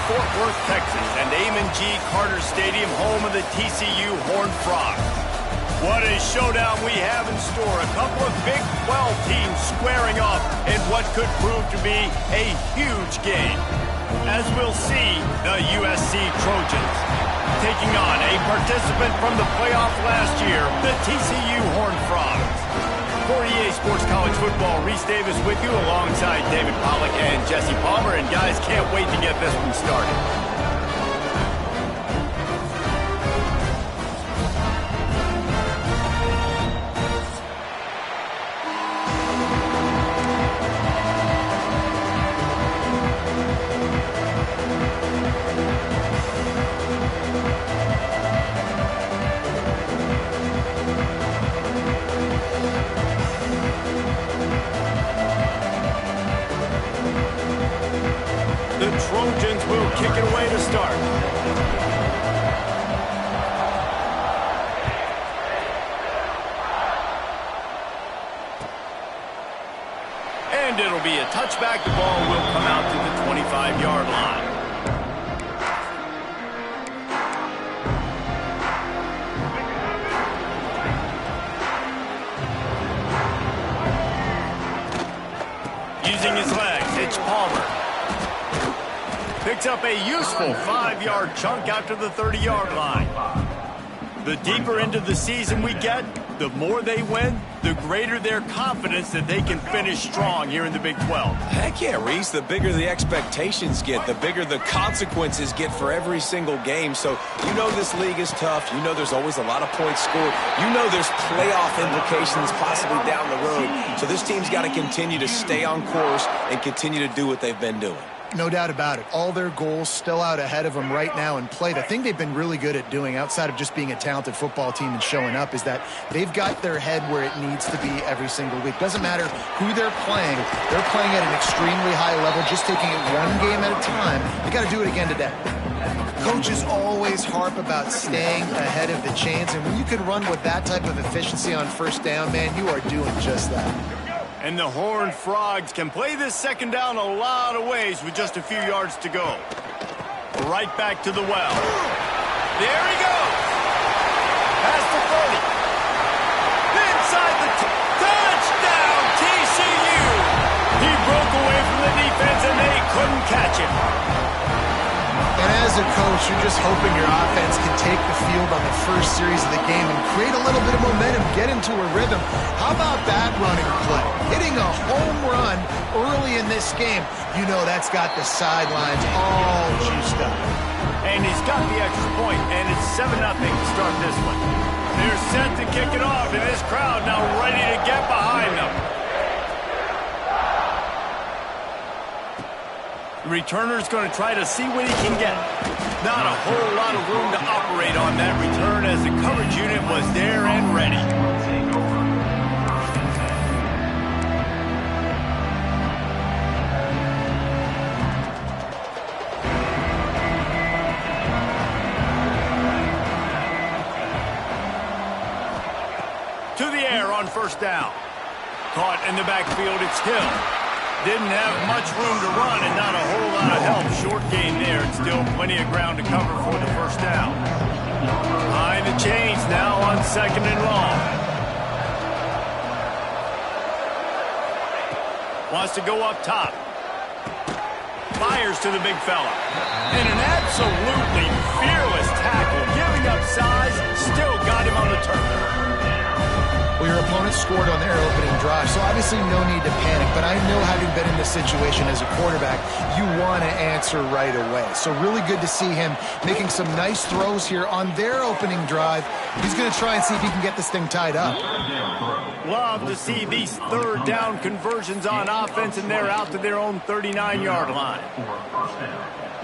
Fort Worth, Texas, and Amon G. Carter Stadium, home of the TCU Horned Frogs. What a showdown we have in store. A couple of Big 12 teams squaring off in what could prove to be a huge game. As we'll see, the USC Trojans taking on a participant from the playoff last year, the TCU Horned Frogs. For EA Sports College Football, Reese Davis with you alongside David Pollack and Jesse Palmer. And guys, can't wait to get this one started. The Trojans will kick it away to start. And it'll be a touchback. The ball will come out to the 25-yard line. Using his legs, it's Palmer. Picks up a useful 5-yard chunk out to the 30-yard line. The deeper into the season we get, the more they win, the greater their confidence that they can finish strong here in the Big 12. Heck yeah, Reese. The bigger the expectations get, the bigger the consequences get for every single game. So you know this league is tough. You know there's always a lot of points scored. You know there's playoff implications possibly down the road. So this team's got to continue to stay on course and continue to do what they've been doing. No doubt about it. All their goals still out ahead of them right now in play. The thing they've been really good at doing, outside of just being a talented football team and showing up, is that they've got their head where it needs to be every single week. Doesn't matter who they're playing at an extremely high level, just taking it one game at a time. They got to do it again today. Coaches always harp about staying ahead of the chains, and when you can run with that type of efficiency on first down, man, you are doing just that. And the Horned Frogs can play this second down a lot of ways with just a few yards to go. Right back to the well. There he goes. Past the 30. Inside the touchdown, TCU. He broke away from the defense and they couldn't catch him. And as a coach, you're just hoping your offense can take the field on the first series of the game and create a little bit of momentum, get into a rhythm. How about that running play? Hitting a home run early in this game. You know that's got the sidelines all juiced up. And he's got the extra point, and it's 7-0 to start this one. They're set to kick it off, and this crowd now ready to get behind them. The returner's going to try to see what he can get. Not a whole lot of room to operate on that return as the coverage unit was there and ready. To the air on first down. Caught in the backfield, it's Hill. Didn't have much room to run and not a whole lot of help. Short gain there and still plenty of ground to cover for the first down. Behind the chains now on second and long. Wants to go up top. Fires to the big fella. And an absolutely fearless tackle. Giving up size, still got him on the turf. Well, your opponent scored on their opening drive, so obviously no need to panic. But I know, having been in this situation as a quarterback, you want to answer right away. So really good to see him making some nice throws here on their opening drive. He's going to try and see if he can get this thing tied up. Love to see these third down conversions on offense, and they're out to their own 39-yard line.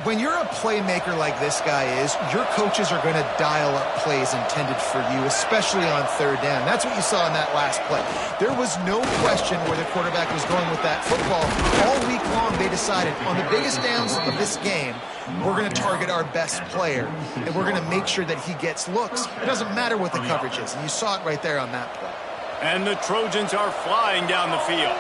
When you're a playmaker like this guy is, your coaches are going to dial up plays intended for you, especially on third down. That's what you saw in that last play. There was no question where the quarterback was going with that football. All week long, they decided, on the biggest downs of this game, we're going to target our best player, and we're going to make sure that he gets looks. It doesn't matter what the coverage is, and you saw it right there on that play. And the Trojans are flying down the field.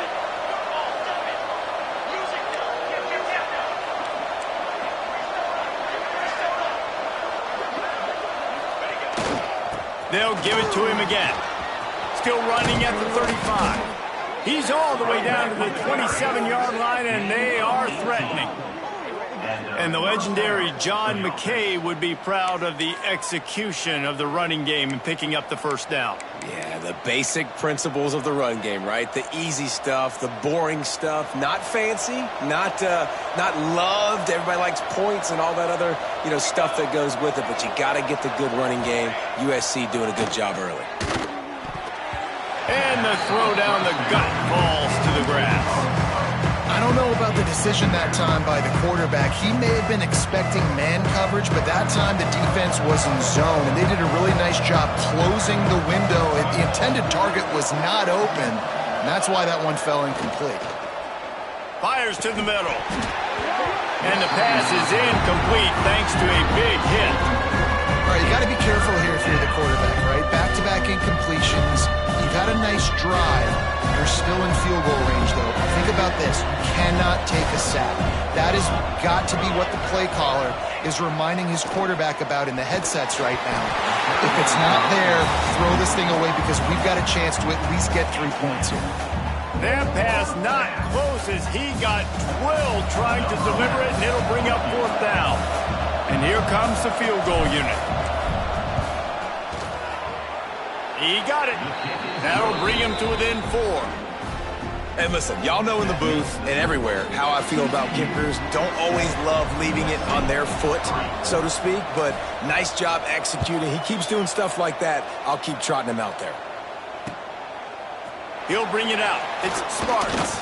They'll give it to him again. Still running at the 35. He's all the way down to the 27-yard line, and they are threatening. And the legendary John McKay would be proud of the execution of the running game and picking up the first down. Yeah, the basic principles of the run game, right? The easy stuff, the boring stuff, not fancy, not loved. Everybody likes points and all that other, stuff that goes with it, but you got to get the good running game. USC doing a good job early. And the throw down the gut falls to the grass. I don't know about the decision that time by the quarterback. He may have been expecting man coverage, but that time the defense was in zone, and they did a really nice job closing the window. The intended target was not open, and that's why that one fell incomplete. Fires to the middle. And the pass is incomplete thanks to a big hit. All right, you got to be careful here if you're the quarterback, right? Back-to-back incompletions. You got a nice drive. You're still in field goal range, though. Think about this. You cannot take a sack. That has got to be what the play caller is reminding his quarterback about in the headsets right now. If it's not there, throw this thing away because we've got a chance to at least get 3 points here. That pass not close as he got twirled trying to deliver it, and it'll bring up fourth down. And here comes the field goal unit. He got it. That'll bring him to within 4. And listen, y'all know in the booth and everywhere how I feel about kickers. Don't always love leaving it on their foot, so to speak, but nice job executing. He keeps doing stuff like that. I'll keep trotting him out there. He'll bring it out. It's Sparks.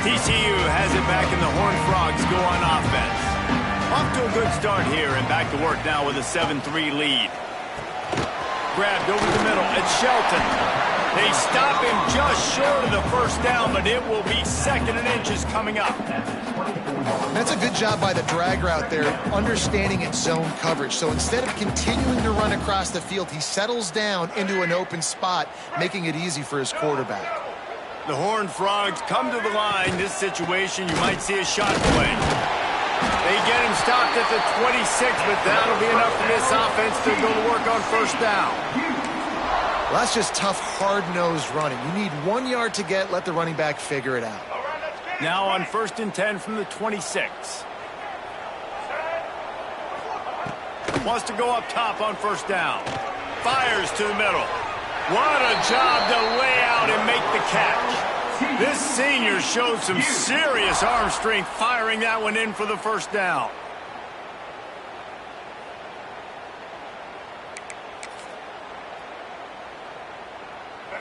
TCU has it back, and the Horned Frogs go on offense. Off to a good start here, and back to work now with a 7-3 lead. Grabbed over the middle. It's Shelton. They stop him just short of the first down, but it will be 2nd and inches coming up. That's a good job by the drag route there, understanding its zone coverage. So instead of continuing to run across the field, he settles down into an open spot, making it easy for his quarterback. The Horned Frogs come to the line. This situation, you might see a shot play. They get him stopped at the 26, but that'll be enough for this offense to go to work on first down. Well, that's just tough, hard-nosed running. You need 1 yard to get, let the running back figure it out. Now on 1st and 10 from the 26. Wants to go up top on first down. Fires to the middle. What a job to lay out and make the catch. This senior showed some serious arm strength firing that one in for the first down.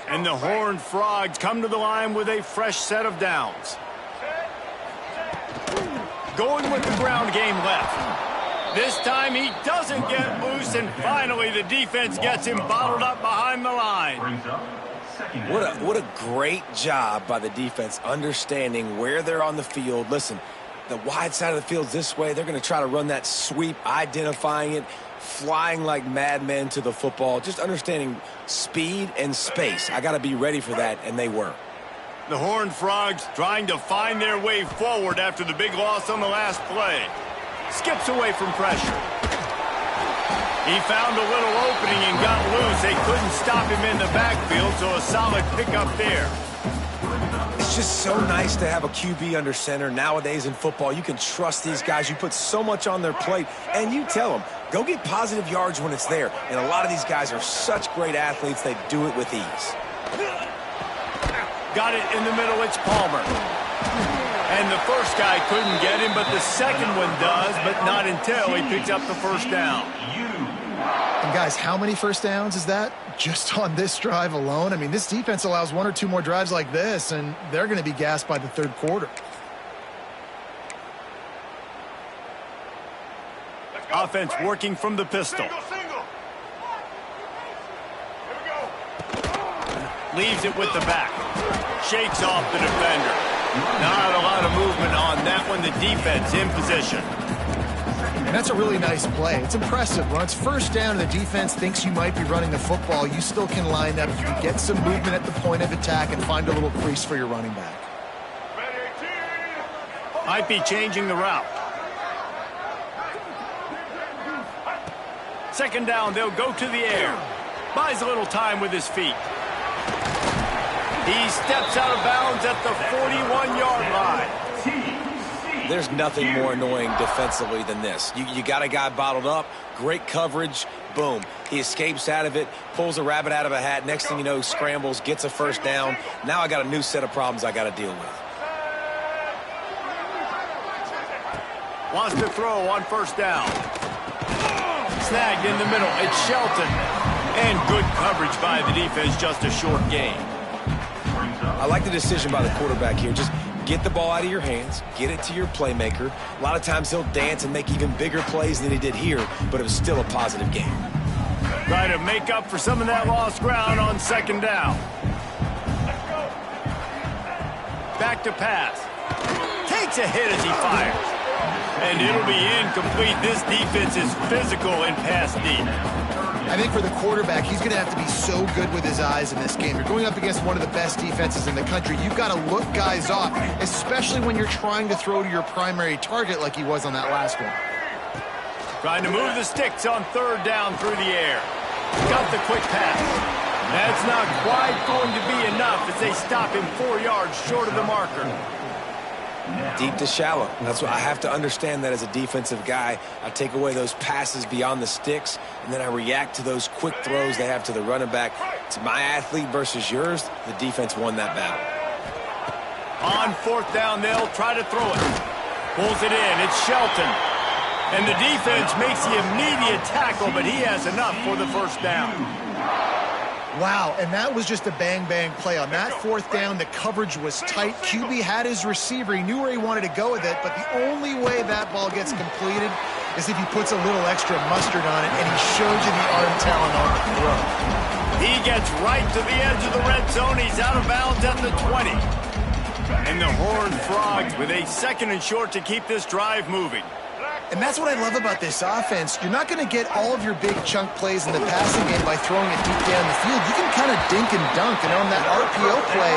And the Horned Frogs come to the line with a fresh set of downs. Going with the ground game left. This time he doesn't get loose, and finally the defense gets him bottled up behind the line. What a great job by the defense understanding where they're on the field. Listen, the wide side of the field's this way. They're going to try to run that sweep, identifying it, flying like madmen to the football, just understanding speed and space. I got to be ready for that, and they were. The Horned Frogs trying to find their way forward after the big loss on the last play. Skips away from pressure. He found a little opening and got loose. They couldn't stop him in the backfield, so a solid pickup there. It's just so nice to have a QB under center. Nowadays in football, you can trust these guys. You put so much on their plate, and you tell them, go get positive yards when it's there. And a lot of these guys are such great athletes, they do it with ease. Got it in the middle, it's Palmer. And the first guy couldn't get him, but the second one does, but not until he picks up the first down. And guys, how many first downs is that just on this drive alone? I mean, this defense allows 1 or 2 more drives like this, and they're going to be gassed by the third quarter. Offense working from the pistol. Leaves it with the back. Shakes off the defender. Not a lot of movement on that one. The defense in position. And that's a really nice play. It's impressive. When it's first down and the defense thinks you might be running the football, you still can line up. You can get some movement at the point of attack and find a little crease for your running back. Might be changing the route. Second down, they'll go to the air. Buys a little time with his feet. He steps out of bounds at the 41-yard line. There's nothing more annoying defensively than this. You got a guy bottled up, great coverage, boom. He escapes out of it, pulls a rabbit out of a hat. Next thing you know, scrambles, gets a first down. Now I got a new set of problems I got to deal with. Wants to throw on first down. Snagged in the middle. It's Shelton. And good coverage by the defense, just a short gain. I like the decision by the quarterback here. Just get the ball out of your hands, get it to your playmaker. A lot of times he'll dance and make even bigger plays than he did here, but it was still a positive game. Trying to make up for some of that lost ground on second down. Back to pass. Takes a hit as he fires. And it'll be incomplete. This defense is physical and pass deep. I think for the quarterback, he's going to have to be so good with his eyes in this game. You're going up against one of the best defenses in the country. You've got to look guys off, especially when you're trying to throw to your primary target like he was on that last one. Trying to move the sticks on third down through the air. Got the quick pass. That's not quite going to be enough as they stop him 4 yards short of the marker. Deep to shallow. That's what I have to understand that as a defensive guy. I take away those passes beyond the sticks, and then I react to those quick throws they have to the running back. It's my athlete versus yours. The defense won that battle. On fourth down, they'll try to throw it. Pulls it in. It's Shelton. And the defense makes the immediate tackle, but he has enough for the first down. Wow, and that was just a bang-bang play. On that fourth down, the coverage was tight. QB had his receiver. He knew where he wanted to go with it, but the only way that ball gets completed is if he puts a little extra mustard on it, and he shows you the arm talent on the throw. He gets right to the edge of the red zone. He's out of bounds at the 20. And the Horned Frogs with a second and short to keep this drive moving. And that's what I love about this offense. You're not going to get all of your big chunk plays in the passing game by throwing it deep down the field. You can kind of dink and dunk. And on that RPO play,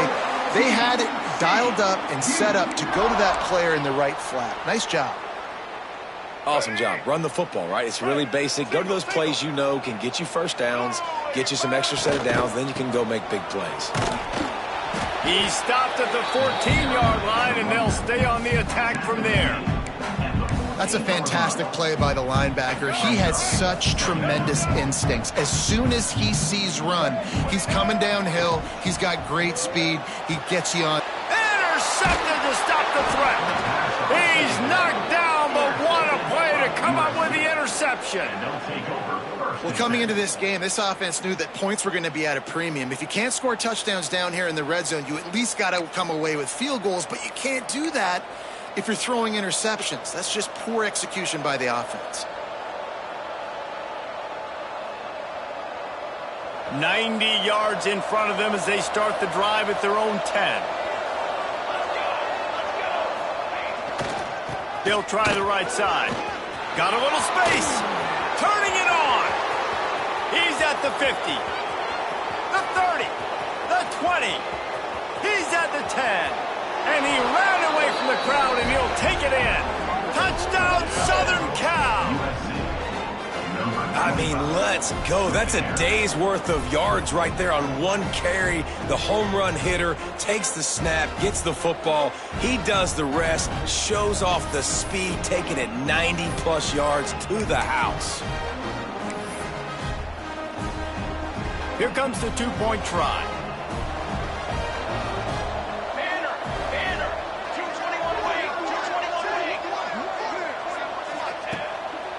they had it dialed up and set up to go to that player in the right flat. Nice job. Awesome job. Run the football, right? It's really basic. Go to those plays you know can get you first downs, get you some extra set of downs, then you can go make big plays. He stopped at the 14-yard line, and they'll stay on the attack from there. That's a fantastic play by the linebacker. He has such tremendous instincts. As soon as he sees run, he's coming downhill. He's got great speed. He gets you on. Intercepted to stop the threat. He's knocked down, but what a play to come up with the interception. Well, coming into this game, this offense knew that points were going to be at a premium. If you can't score touchdowns down here in the red zone, you at least got to come away with field goals, but you can't do that if you're throwing interceptions. That's just poor execution by the offense. 90 yards in front of them as they start the drive at their own 10. They'll try the right side. Got a little space. Turning it on. He's at the 50. The 30. The 20. He's at the 10. And he ran away from the crowd, and he'll take it in. Touchdown, Southern Cal. I mean, let's go. That's a day's worth of yards right there on one carry. The home run hitter takes the snap, gets the football. He does the rest, shows off the speed, taking it 90-plus yards to the house. Here comes the two-point try.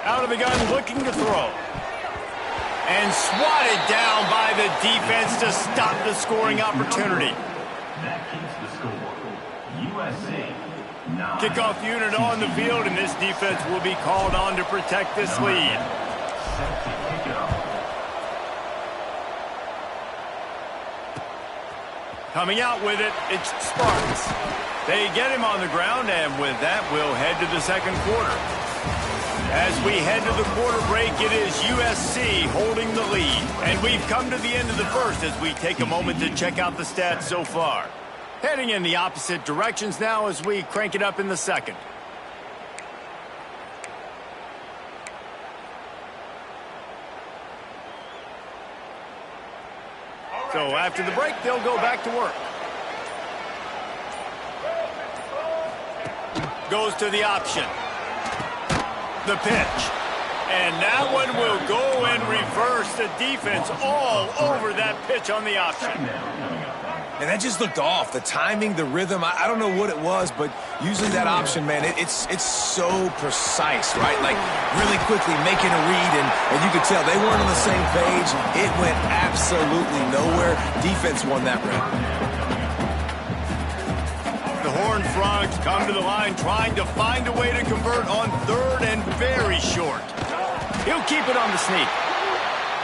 Out of the gun, looking to throw. And swatted down by the defense to stop the scoring opportunity. That keeps the score. USA 9. Kickoff unit on the field, and this defense will be called on to protect this lead. Set to kick it off. Coming out with it, it's Sparks. They get him on the ground, and with that, we'll head to the second quarter. As we head to the quarter break, it is USC holding the lead. And we've come to the end of the first as we take a moment to check out the stats so far. Heading in the opposite directions now as we crank it up in the second. So after the break, they'll go back to work. Goes to the option. The pitch. And that one will go and reverse the defense all over that pitch on the option. And that just looked off. The timing, the rhythm, I don't know what it was, but usually that option, man, it's so precise, right? Like really quickly making a read, and you could tell they weren't on the same page. It went absolutely nowhere. Defense won that round. The Horned Frogs come to the line trying to find a way to convert on third and very short. He'll keep it on the sneak.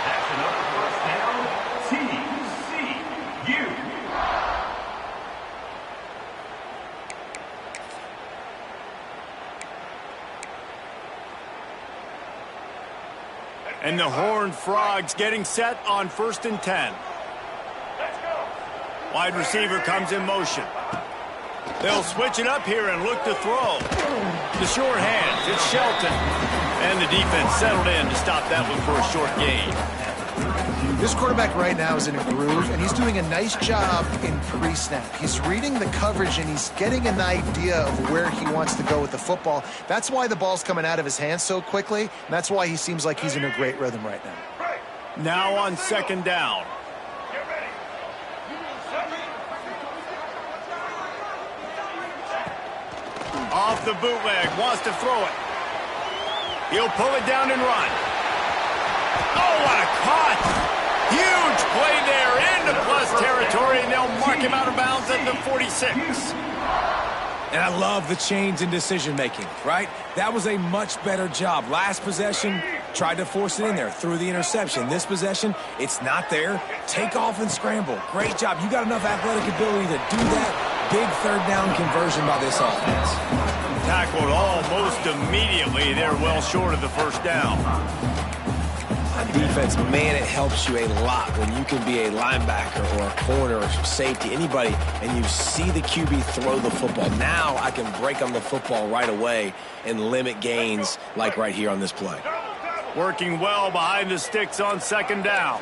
That's another first down. TCU. And the Horned Frogs getting set on 1st and 10. Wide receiver comes in motion. They'll switch it up here and look to throw. The short hands, it's Shelton. And the defense settled in to stop that one for a short gain. This quarterback right now is in a groove, and he's doing a nice job in pre-snap. He's reading the coverage, and he's getting an idea of where he wants to go with the football. That's why the ball's coming out of his hands so quickly, and that's why he seems like he's in a great rhythm right now. Now on 2nd down. Off the bootleg, wants to throw it. He'll pull it down and run. Oh, what a caught! Huge play there into plus territory, and they'll mark him out of bounds at the 46. And I love the change in decision-making, right? That was a much better job. Last possession, tried to force it in there, threw the interception. This possession, it's not there. Take off and scramble. Great job. You got enough athletic ability to do that. Big 3rd down conversion by this offense. Tackled almost immediately. They're well short of the 1st down. Defense, man, it helps you a lot when you can be a linebacker or a corner or safety, anybody, and you see the QB throw the football. Now I can break on the football right away and limit gains like right here on this play. Working well behind the sticks on 2nd down.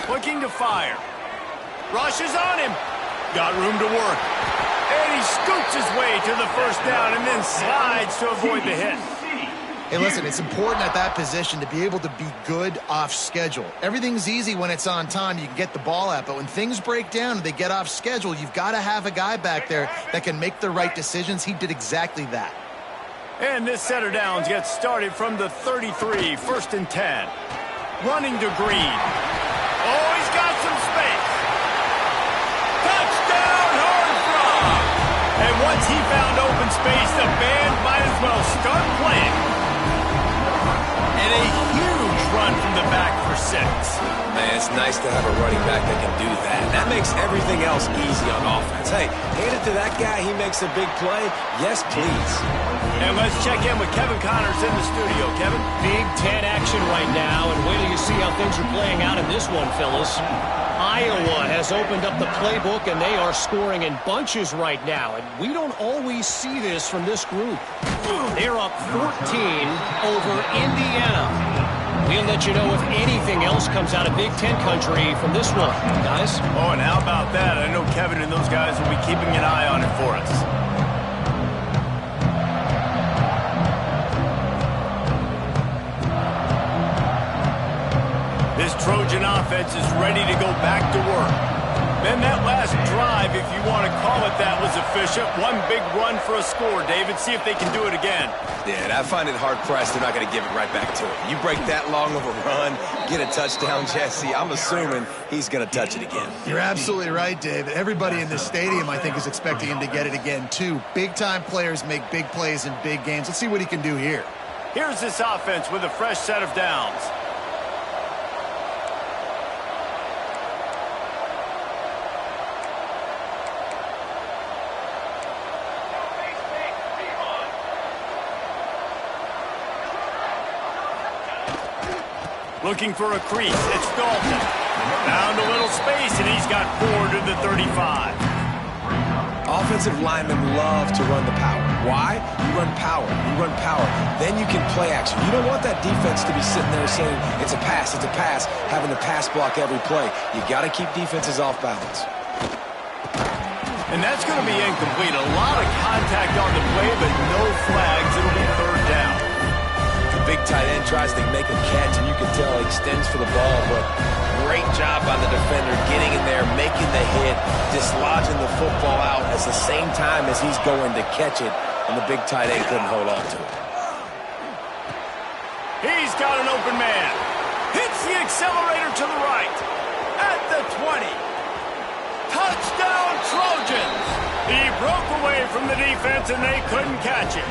Looking to fire. Rushes on him. Got room to work. And he scoops his way to the 1st down and then slides to avoid the hit. Hey, listen, it's important at that position to be able to be good off schedule. Everything's easy when it's on time. You can get the ball out. But when things break down and they get off schedule, you've got to have a guy back there that can make the right decisions. He did exactly that. And this set of downs gets started from the 33, 1st and 10. Running to Green. Oh, he's got some space. Touchdown, Horned Frog! And once he found open space, the band might as well start playing. And a huge run from the back for 6. Man, it's nice to have a running back that can do that. That makes everything else easy on offense. Hey, hand it to that guy. He makes a big play. Yes, please. And let's check in with Kevin Connors in the studio. Kevin? Big 10 action right now, and wait till you see how things are playing out in this one, Phyllis. Iowa has opened up the playbook, and they are scoring in bunches right now. And we don't always see this from this group. They're up 14 over Indiana. We'll let you know if anything else comes out of Big Ten country from this one, guys. Oh, and how about that? I know Kevin and those guys will be keeping an eye on it for us. This Trojan offense is ready to go back to work. Then that last drive, if you want to call it that, was efficient. One big run for a score, David. See if they can do it again. Yeah, and I find it hard-pressed they're not going to give it right back to him. You break that long of a run, get a touchdown, Jesse, I'm assuming he's going to touch it again. You're absolutely right, David. Everybody in this stadium, I think, is expecting him to get it again, too. Big-time players make big plays in big games. Let's see what he can do here. Here's this offense with a fresh set of downs. Looking for a crease. It's Dalton. Found a little space, and he's got 4 to the 35. Offensive linemen love to run the power. Why? You run power. You run power. Then you can play action. You don't want that defense to be sitting there saying, it's a pass, having to pass block every play. You got to keep defenses off balance. And that's going to be incomplete. A lot of contact on the play, but no flags. It'll be third down. The big tight end tries to make a catch, and you can tell he extends for the ball, but great job by the defender getting in there, making the hit, dislodging the football out at the same time as he's going to catch it, and the big tight end couldn't hold on to it. He's got an open man. Hits the accelerator to the right. At the 20. Touchdown, Trojans! He broke away from the defense, and they couldn't catch him.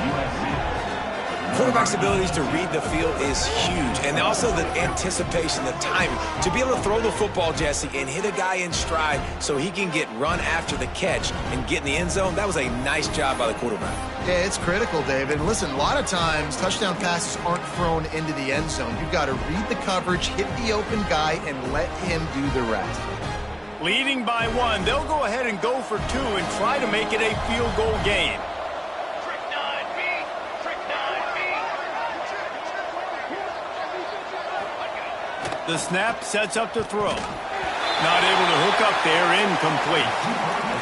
Quarterback's abilities to read the field is huge, and also the anticipation, the timing. To be able to throw the football, Jesse, and hit a guy in stride so he can get run after the catch and get in the end zone, that was a nice job by the quarterback. Yeah, it's critical, David. And listen, a lot of times touchdown passes aren't thrown into the end zone. You've got to read the coverage, hit the open guy, and let him do the rest. Leading by 1, they'll go ahead and go for 2 and try to make it a field goal game. The snap sets up to throw. Not able to hook up there, incomplete.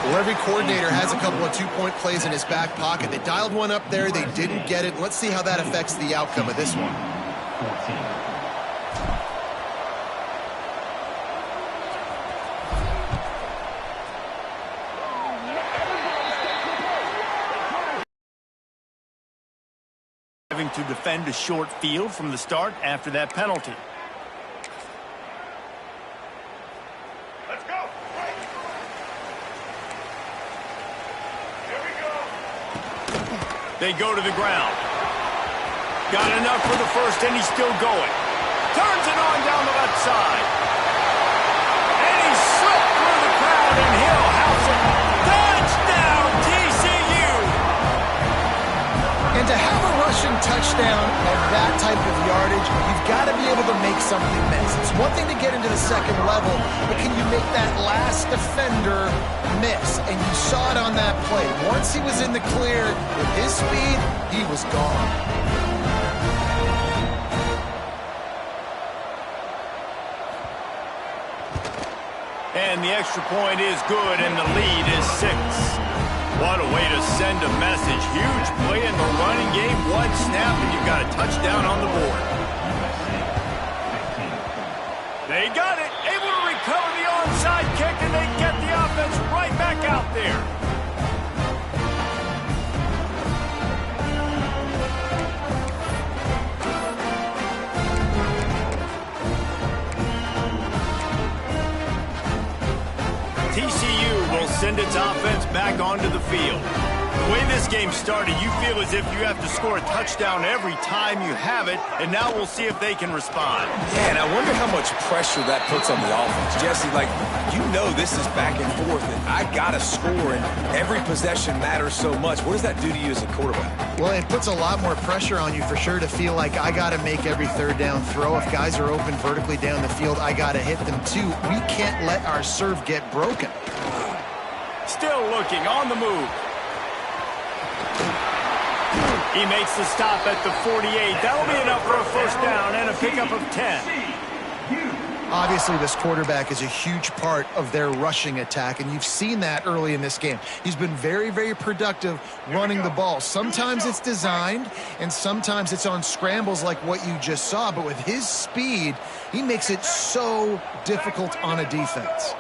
Well, every coordinator has a couple of two-point plays in his back pocket. They dialed one up there, they didn't get it. Let's see how that affects the outcome of this one. 14. Having to defend a short field from the start after that penalty. They go to the ground. Got enough for the first, and he's still going. Turns it on down the left side. And he slipped through the crowd, and he'll house it. Touchdown, TCU! And to have a rushing touchdown at that type of yardage, you've got to be able to make something miss. It's one thing to get into the second level, but can you make that last defender miss? And you saw it on that play. Once he was in the clear with his speed, he was gone. And the extra point is good, and the lead is 6. What a way to send a message. Huge play in the running game. One snap, and you've got a touchdown on the board. They got it. Able to recover the onside kick, and they get the offense right back out there. TCU will send its offense back onto the field. The way this game started, you feel as if you have to score a touchdown every time you have it, and now we'll see if they can respond. Yeah, and I wonder how much pressure that puts on the offense. Jesse, like, you know this is back and forth, and I got to score, and every possession matters so much. What does that do to you as a quarterback? Well, it puts a lot more pressure on you for sure to feel like I got to make every third down throw. If guys are open vertically down the field, I got to hit them too. We can't let our serve get broken. Still looking on the move. He makes the stop at the 48. That'll be enough for a first down and a pickup of 10. Obviously, this quarterback is a huge part of their rushing attack, and you've seen that early in this game. He's been very, very productive running the ball. Sometimes it's designed, and sometimes it's on scrambles like what you just saw. But with his speed, he makes it so difficult on a defense.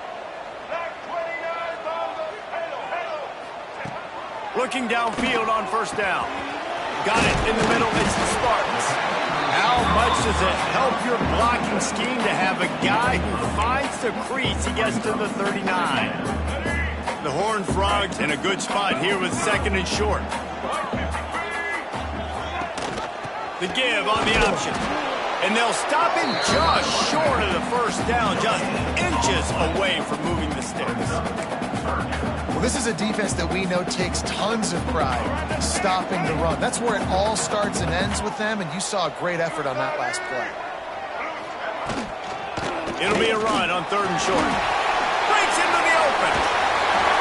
Looking downfield on first down. Got it in the middle. It's the Spartans. How much does it help your blocking scheme to have a guy who finds the crease? He gets to the 39. The Horned Frogs in a good spot here with second and short. The give on the option. And they'll stop him just short of the first down, just inches away from moving the sticks. Well, this is a defense that we know takes tons of pride stopping the run. That's where it all starts and ends with them, and you saw a great effort on that last play. It'll be a run on third and short. Breaks into the open.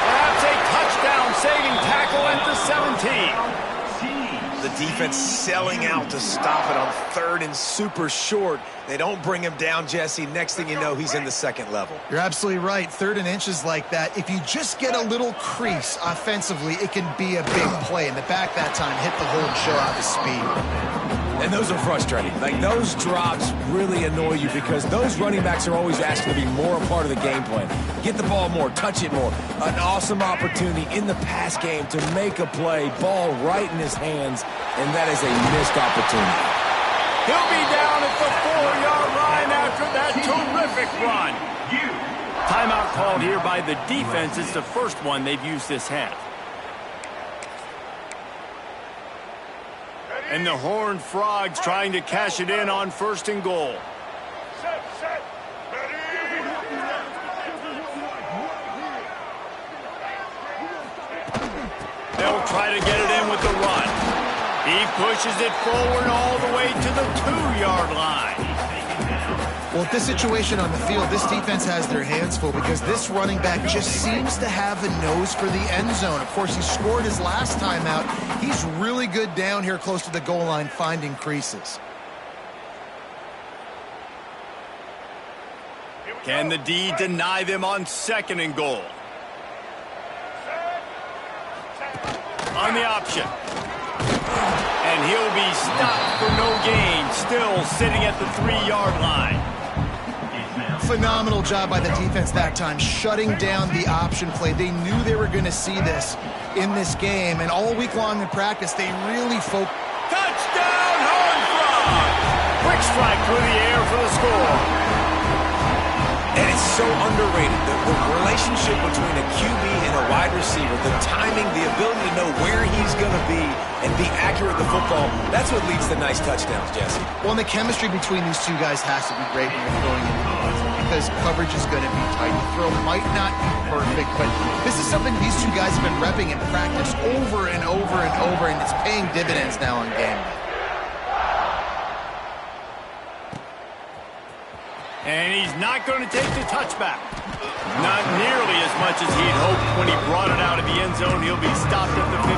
Perhaps It's a touchdown-saving tackle at the 17. The defense selling out to stop it on third and super short. They don't bring him down, Jesse. Next thing you know, he's in the second level. You're absolutely right. Third and inches like that, if you just get a little crease offensively, it can be a big play. And the back that time hit the hole and show out the speed. And those are frustrating. Like, those drops really annoy you because those running backs are always asked to be more a part of the game plan. Get the ball more, touch it more. An awesome opportunity in the pass game to make a play, ball right in his hands, and that is a missed opportunity. He'll be down at the 4-yard line after that terrific run. Timeout called here by the defense. It's the first one they've used this half. And the Horned Frogs trying to cash it in on 1st and goal. They'll try to get it in with the run. He pushes it forward all the way to the 2-yard line. Well, at this situation on the field, this defense has their hands full because this running back just seems to have a nose for the end zone. Of course, he scored his last time out. He's really good down here close to the goal line finding creases. Can the D deny them on 2nd and goal? On the option. And he'll be stopped for no gain, still sitting at the 3-yard line. Phenomenal job by the defense that time, shutting down the option play. They knew they were going to see this in this game, and all week long in practice, they really focused. Touchdown, Horned Frogs! Quick strike through the air for the score. And it's so underrated. The relationship between a QB and a wide receiver, the timing, the ability to know where he's going to be and be accurate with the football, that's what leads to nice touchdowns, Jesse. Well, and the chemistry between these two guys has to be great when you're throwing in because coverage is going to be tight. The throw might not be perfect, but this is something these two guys have been repping in practice over and over and over, and it's paying dividends now on game day. And he's not going to take the touchback. Not nearly as much as he'd hoped when he brought it out of the end zone. He'll be stopped at the 15.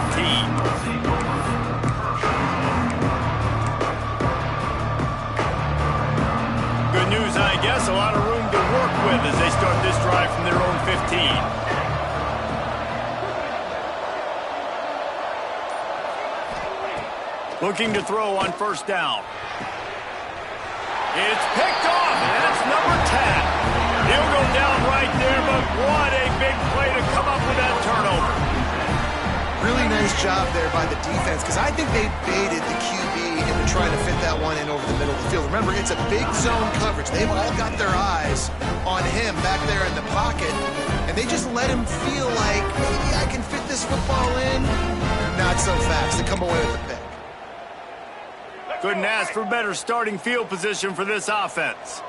Good news, I guess. A lot of room to work with as they start this drive from their own 15. Looking to throw on 1st down. It's picked off, and that's number 10. He'll go down right there, but what a big play to come up with that turnover. Really nice job there by the defense because I think they baited the QB into trying to fit that one in over the middle of the field. Remember, it's a big zone coverage. They've all got their eyes on him back there in the pocket, and they just let him feel like, maybe I can fit this football in. Not so fast. They come away with the pick. Couldn't ask for better starting field position for this offense.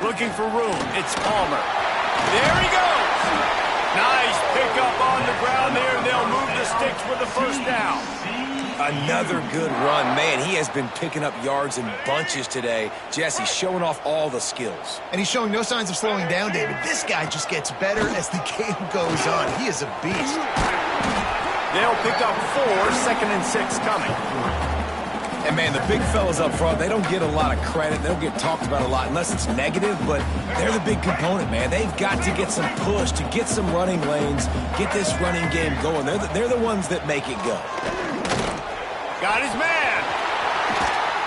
Looking for room. It's Palmer. There he goes. Nice pickup on the ground there. They'll move the sticks with the 1st down. Another good run. Man, he has been picking up yards in bunches today. Jesse showing off all the skills. And he's showing no signs of slowing down, David. This guy just gets better as the game goes on. He is a beast. They'll pick up 4, 2nd and 6 coming. And, man, the big fellas up front, they don't get a lot of credit. They don't get talked about a lot unless it's negative, but they're the big component, man. They've got to get some push, to get some running lanes, get this running game going. They're the ones that make it go. Got his man.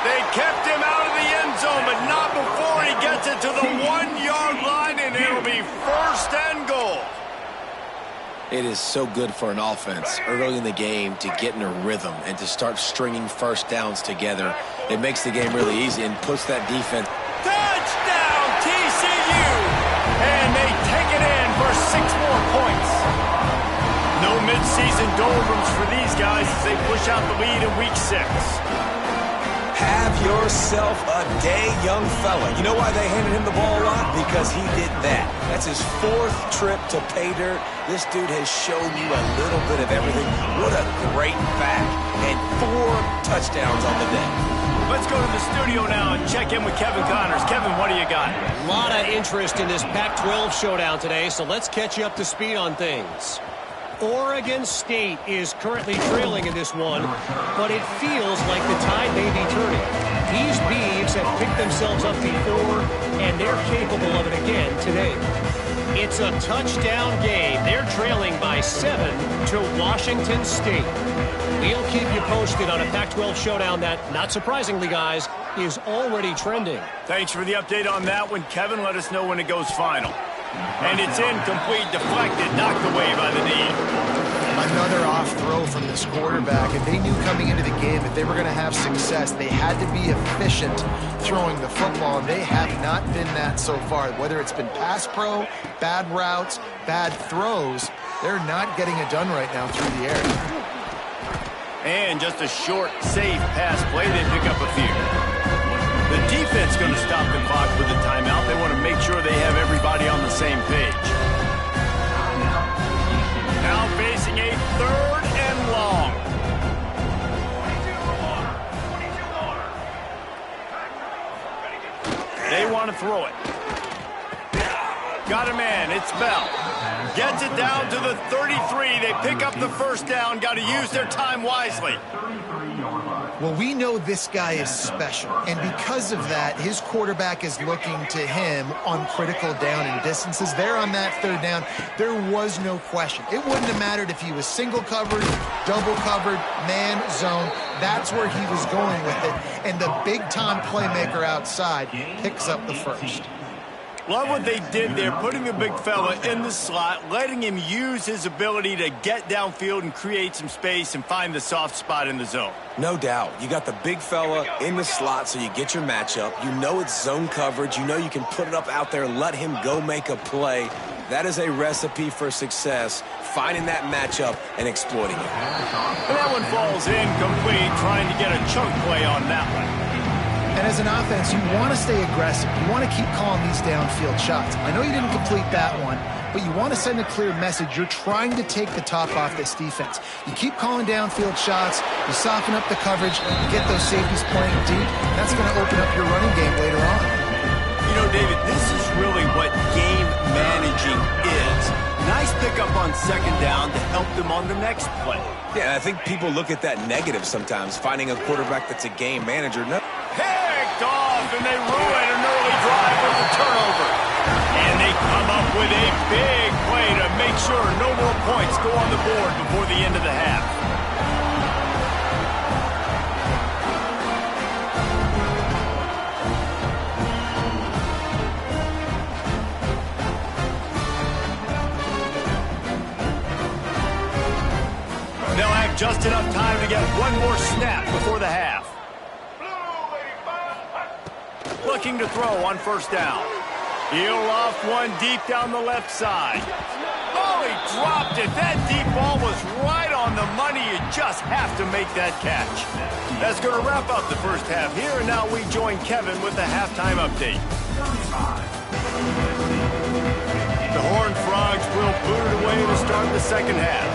They kept him out of the end zone, but not before he gets it to the 1-yard line, and it'll be 1st and goal. It is so good for an offense early in the game to get in a rhythm and to start stringing 1st downs together. It makes the game really easy and puts that defense. Touchdown, TCU! And they take it in for 6 more points. No midseason doldrums for these guys as they push out the lead in week 6. Have your yourself a day, young fella. You know why they handed him the ball a lot? Because he did that. That's his 4th trip to pay dirt. This dude has shown you a little bit of everything. What a great back. And 4 touchdowns on the day. Let's go to the studio now and check in with Kevin Connors. Kevin, what do you got? A lot of interest in this Pac-12 showdown today, so let's catch you up to speed on things. Oregon State is currently trailing in this one, but it feels like the tide may be turning. These Beavs have picked themselves up before, and they're capable of it again today. It's a touchdown game. They're trailing by 7 to Washington State. We'll keep you posted on a Pac-12 showdown that, not surprisingly, guys, is already trending. Thanks for the update on that one, Kevin. Let us know when it goes final. And it's incomplete, deflected, knocked away by the knee. Another off throw from this quarterback, and they knew coming into the game that they were going to have success. They had to be efficient throwing the football, and they have not been that so far. Whether it's been pass pro, bad routes, bad throws, they're not getting it done right now through the air. And just a short, safe pass play. They pick up a few. The defense going to stop the clock with a timeout. They want to make sure they have everybody on the same page. Now facing a 3rd and long. They want to throw it. Got a man. It's Bell. Gets it down to the 33. They pick up the first down. Got to use their time wisely. Well, we know this guy is special, and because of that, his quarterback is looking to him on critical down and distances. There on that 3rd down, there was no question. It wouldn't have mattered if he was single covered, double covered, man, zone. That's where he was going with it, and the big-time playmaker outside picks up the first. Love what they did there, putting the big fella in the slot, letting him use his ability to get downfield and create some space and find the soft spot in the zone. No doubt. You got the big fella in the slot, so you get your matchup. You know it's zone coverage. You know you can put it up out there, let him go make a play. That is a recipe for success, finding that matchup and exploiting it. And that one falls incomplete, trying to get a chunk play on that one. And as an offense, you want to stay aggressive. You want to keep calling these downfield shots. I know you didn't complete that one, but you want to send a clear message. You're trying to take the top off this defense. You keep calling downfield shots. You soften up the coverage. You get those safeties playing deep. That's going to open up your running game later on. You know, David, this is really what game managing is. Nice pickup on 2nd down to help them on the next play. Yeah, I think people look at that negative sometimes, finding a quarterback that's a game manager. No. Picked off, and they ruin an early drive with the turnover. And they come up with a big play to make sure no more points go on the board before the end of the half. They'll have just enough time to get one more snap before the half. Looking to throw on 1st down. He'll off one deep down the left side. Oh, he dropped it. That deep ball was right on the money. You just have to make that catch. That's going to wrap up the first half here, and now we join Kevin with the halftime update. The Horned Frogs will boot it away to start the second half.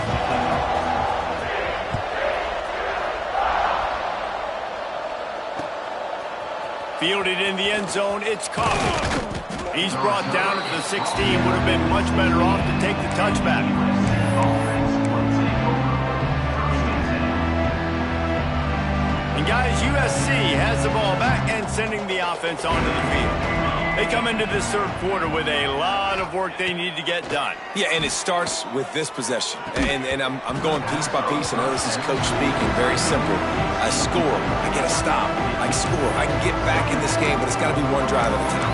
Fielded in the end zone, it's Coffey. He's brought down at the 16. Would have been much better off to take the touchback. And guys, USC has the ball back and sending the offense onto the field. They come into this 3rd quarter with a lot of work they need to get done. Yeah, and it starts with this possession. And I'm going piece by piece. I know this is coach speaking, very simple. I score, I get a stop, I score. I can get back in this game, but it's got to be one drive at a time.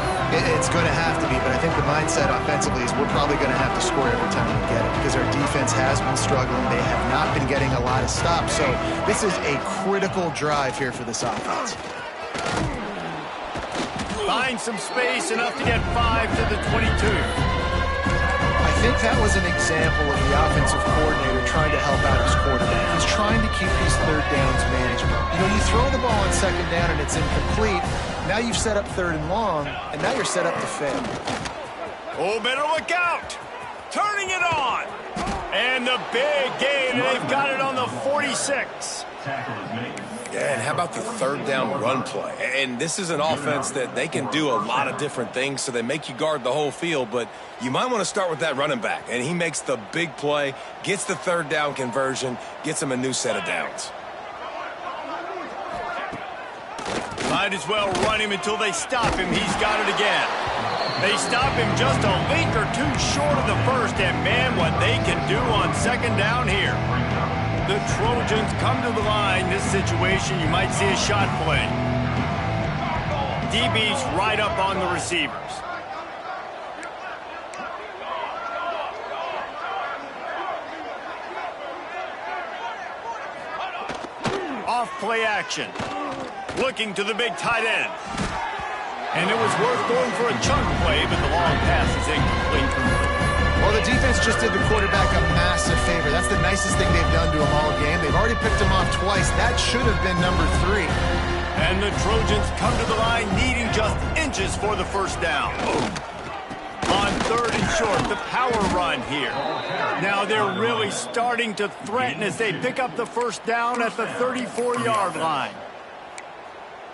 It's going to have to be, but I think the mindset offensively is we're probably going to have to score every time we get it because our defense has been struggling. They have not been getting a lot of stops. So this is a critical drive here for this offense. Find some space, enough to get 5 to the 22. I think that was an example of the offensive coordinator trying to help out his quarterback. He's trying to keep these third downs manageable. You know, you throw the ball on second down and it's incomplete. Now you've set up third and long, and now you're set up to fail. Oh, better look out. Turning it on. And the big gain, and they've got it on the 46. Tackle is made. Yeah, and how about the third down run play? And this is an offense that they can do a lot of different things, so they make you guard the whole field, but you might want to start with that running back. And he makes the big play, gets the third down conversion, gets him a new set of downs. Might as well run him until they stop him. He's got it again. They stop him just a link or two short of the first, and man, what they can do on second down here. The Trojans come to the line. This situation, you might see a shot play. DB's right up on the receivers. Off play action. Looking to the big tight end. And it was worth going for a chunk play, but the long pass is incomplete. Well, the defense just did the quarterback a massive favor. That's the nicest thing they've done to him all game. They've already picked him off twice. That should have been number 3. And the Trojans come to the line needing just inches for the first down. On third and short, the power run here. Now they're really starting to threaten as they pick up the first down at the 34-yard line.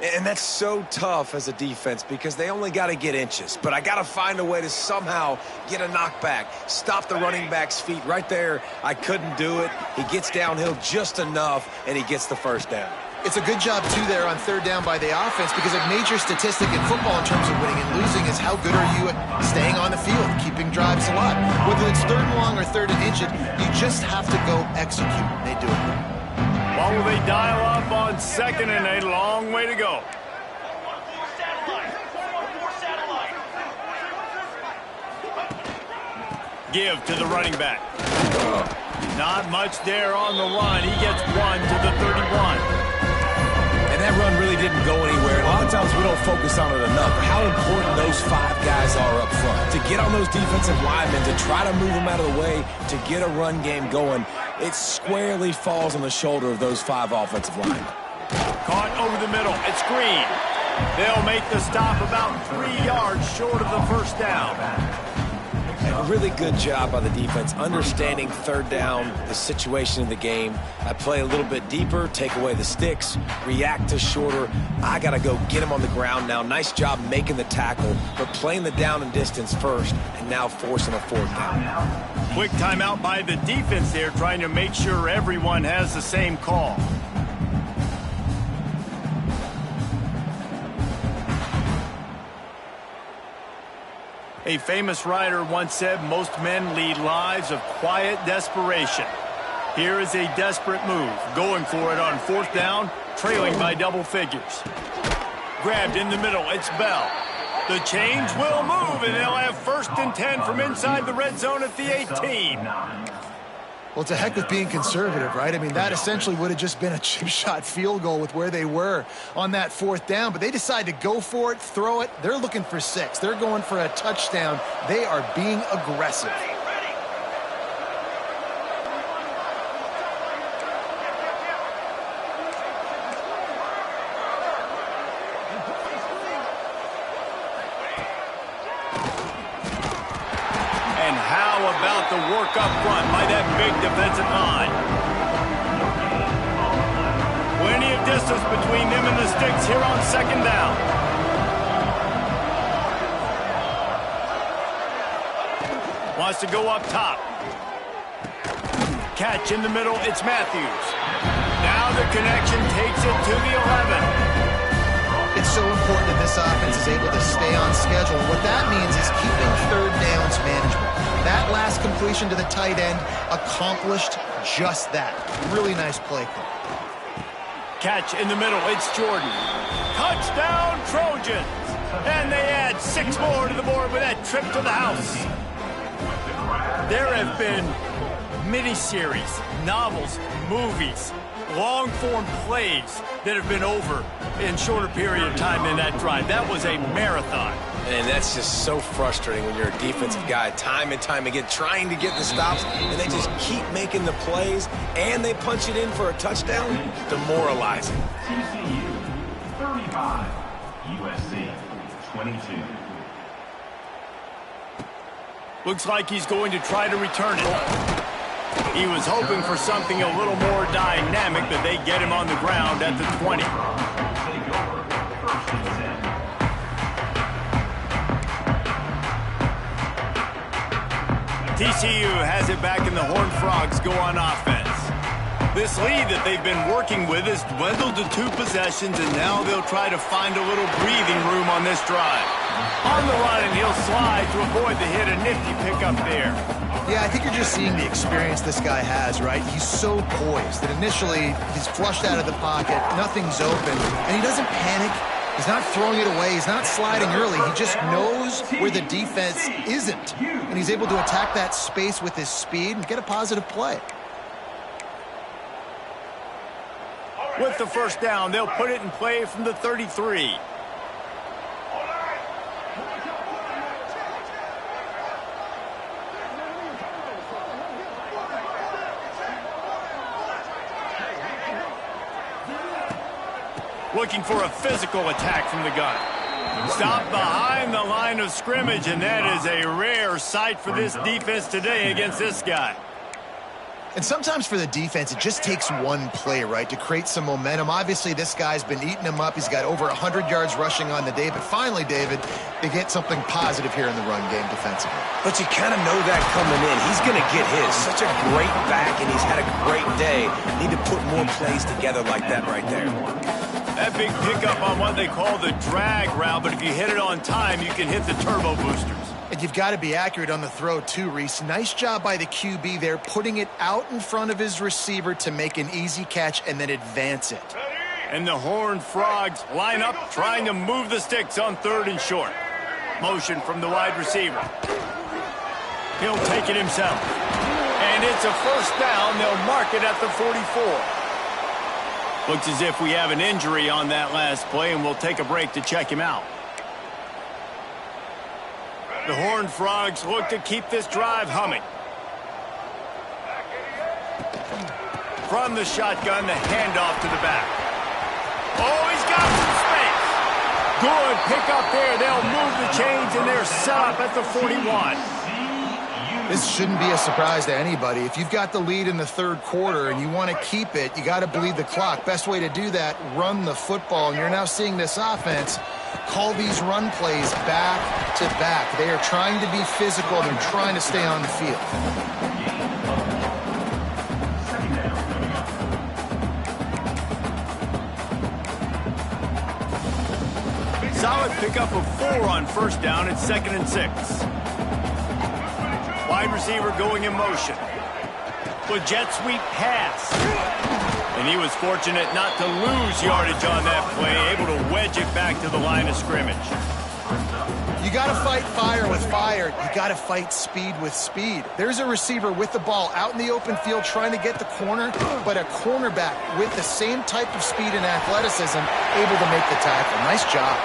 And that's so tough as a defense because they only got to get inches. But I got to find a way to somehow get a knockback, stop the running back's feet right there. I couldn't do it. He gets downhill just enough, and he gets the first down. It's a good job, too, there on third down by the offense because a major statistic in football in terms of winning and losing is how good are you at staying on the field, keeping drives alive. Whether it's third and long or third and inches, you just have to go execute. They do it. What will they dial up on second and a long way to go? Give to the running back. Not much there on the run. He gets one to the 31. And that run really didn't go anywhere. A lot of times we don't focus on it enough. How important those 5 guys are up front. To get on those defensive linemen, to try to move them out of the way, to get a run game going, it squarely falls on the shoulder of those 5 offensive linemen. Caught over the middle. It's Green. They'll make the stop about 3 yards short of the first down. A really good job by the defense, understanding third down, the situation of the game. I play a little bit deeper, take away the sticks, react to shorter. I got to go get him on the ground now. Nice job making the tackle, but playing the down and distance first, and now forcing a fourth down. Quick timeout by the defense there, trying to make sure everyone has the same call. A famous writer once said, most men lead lives of quiet desperation. Here is a desperate move, going for it on fourth down, trailing by double figures. Grabbed in the middle, it's Bell. The change will move, and they'll have first and 10 from inside the red zone at the 18. Well, it's a heck with being conservative, right? I mean, that essentially would have just been a chip shot field goal with where they were on that fourth down. But they decide to go for it, throw it. They're looking for 6. They're going for a touchdown. They are being aggressive. About the work up front by that big defensive line. Plenty of distance between them and the sticks here on second down. Wants to go up top. Catch in the middle, it's Matthews. Now the connection takes it to the 11. It's so important that this offense is able to stay on schedule. What that means is keeping third downs manageable. That last completion to the tight end accomplished just that. Really nice play call. Catch in the middle, it's Jordan. Touchdown, Trojans! And they add 6 more to the board with that trip to the house. There have been miniseries, novels, movies, long-form plays that have been over in shorter period of time than that drive. That was a marathon. And that's just so frustrating when you're a defensive guy, time and time again, trying to get the stops, and they just keep making the plays, and they punch it in for a touchdown. Demoralizing. TCU 35, USC 22. Looks like he's going to try to return it. He was hoping for something a little more dynamic, but they get him on the ground at the 20. Take over, first and 10. TCU has it back, and the Horned Frogs go on offense. This lead that they've been working with has dwindled to 2 possessions, and now they'll try to find a little breathing room on this drive. On the run, and he'll slide to avoid the hit. A nifty pickup there. Yeah, I think you're just seeing the experience this guy has, right? He's so poised that initially he's flushed out of the pocket, nothing's open, and he doesn't panic. He's not throwing it away. He's not sliding early. He just knows where the defense isn't, and he's able to attack that space with his speed and get a positive play. With the first down, they'll put it in play from the 33. Looking for a physical attack from the gun. Stop behind the line of scrimmage, and that is a rare sight for this defense today against this guy. And sometimes for the defense, it just takes one play, right, to create some momentum. Obviously, this guy's been eating him up. He's got over 100 yards rushing on the day. But finally, David, they get something positive here in the run game defensively. But you kind of know that coming in. He's going to get his. Such a great back, and he's had a great day. Need to put more plays together like that right there. That big pickup on what they call the drag route, but if you hit it on time, you can hit the turbo boosters. And you've got to be accurate on the throw, too, Reese. Nice job by the QB there, putting it out in front of his receiver to make an easy catch and then advance it. And the Horned Frogs line up, trying to move the sticks on 3rd and short. Motion from the wide receiver. He'll take it himself. And it's a first down. They'll mark it at the 44. Looks as if we have an injury on that last play, and we'll take a break to check him out. The Horned Frogs look to keep this drive humming. From the shotgun, the handoff to the back. Oh, he's got some space. Good pickup there. They'll move the chains, and they're set up at the 41. This shouldn't be a surprise to anybody. If you've got the lead in the 3rd quarter and you want to keep it, you got to bleed the clock. Best way to do that, run the football. And you're now seeing this offense call these run plays back to back. They are trying to be physical. They're trying to stay on the field. Solid pickup of 4 on first down. It's 2nd and 6. Wide receiver going in motion. With jet sweep pass. And he was fortunate not to lose yardage on that play, able to wedge it back to the line of scrimmage. You got to fight fire with fire. You got to fight speed with speed. There's a receiver with the ball out in the open field trying to get the corner, but a cornerback with the same type of speed and athleticism able to make the tackle. Nice job.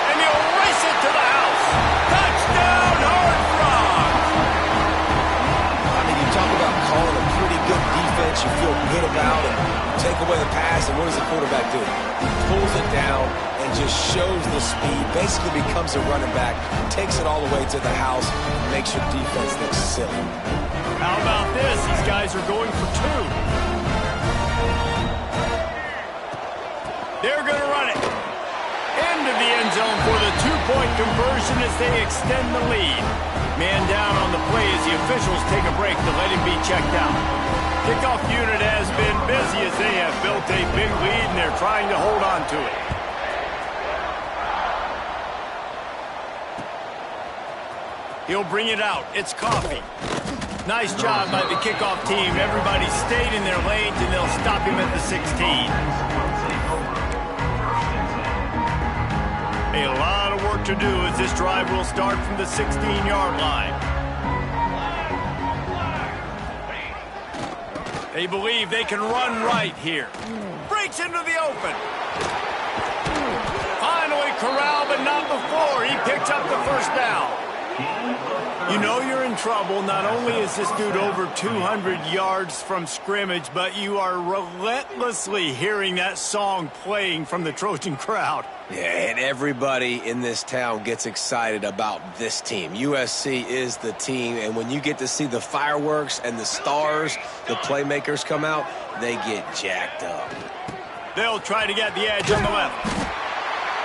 And he'll race it to the house. Touchdown, Horned Frogs! I mean, you talk about calling a pretty good defense you feel good about, and take away the pass, and what does the quarterback do? He pulls it down and just shows the speed, basically becomes a running back, takes it all the way to the house, makes your defense look silly. How about this? These guys are going for 2. They're going to run it. Into the end zone for the 2-point conversion as they extend the lead. Man down on the play as the officials take a break to let him be checked out. Kickoff unit has been busy as they have built a big lead, and they're trying to hold on to it. He'll bring it out. It's Coffee. Nice job by the kickoff team. Everybody stayed in their lanes, and they'll stop him at the 16. A lot of work to do as this drive will start from the 16-yard line. They believe they can run right here. Breaks into the open. Finally corralled, but not before. He picks up the first down. You know you're in trouble. Not only is this dude over 200 yards from scrimmage, but you are relentlessly hearing that song playing from the Trojan crowd. Yeah, and everybody in this town gets excited about this team. USC is the team, and when you get to see the fireworks and the stars, the playmakers come out, they get jacked up. They'll try to get the edge on the left.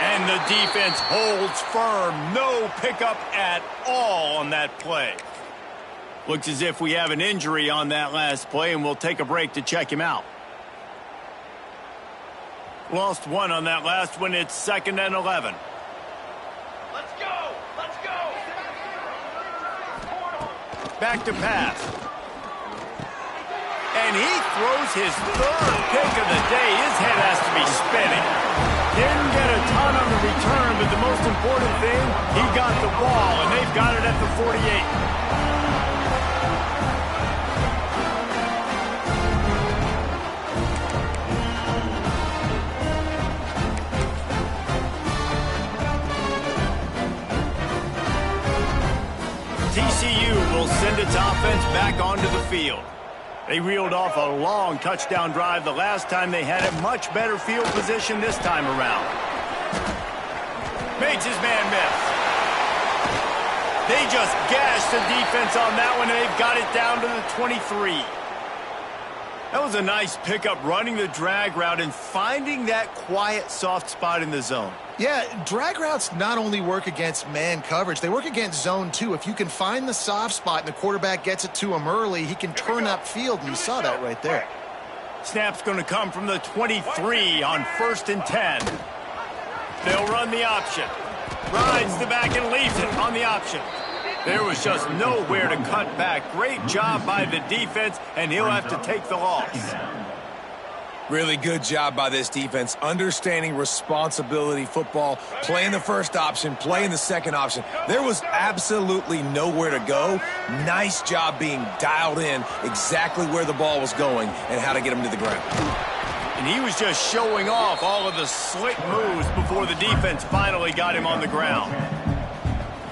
And the defense holds firm. No pickup at all on that play. Looks as if we have an injury on that last play, and we'll take a break to check him out. Lost one on that last one. It's 2nd and 11. Let's go! Let's go! Back to pass. And he throws his 3rd pick of the day. His head has to be spinning. Didn't get a ton on the return, but the most important thing, he got the ball, and they've got it at the 48. TCU will send its offense back onto the field. They reeled off a long touchdown drive the last time. They had a much better field position this time around. Makes his man miss. They just gashed the defense on that one, and they've got it down to the 23. That was a nice pickup, running the drag route and finding that quiet, soft spot in the zone. Yeah, drag routes not only work against man coverage, they work against zone too. If you can find the soft spot and the quarterback gets it to him early, he can turn upfield, and you saw that right there. Snap's going to come from the 23 on 1st and 10. They'll run the option. Rides the back and leaves it on the option. There was just nowhere to cut back. Great job by the defense, and he'll have to take the loss. Really good job by this defense, understanding responsibility football, playing the first option, playing the second option. There was absolutely nowhere to go. Nice job being dialed in exactly where the ball was going and how to get him to the ground. And he was just showing off all of the slick moves before the defense finally got him on the ground.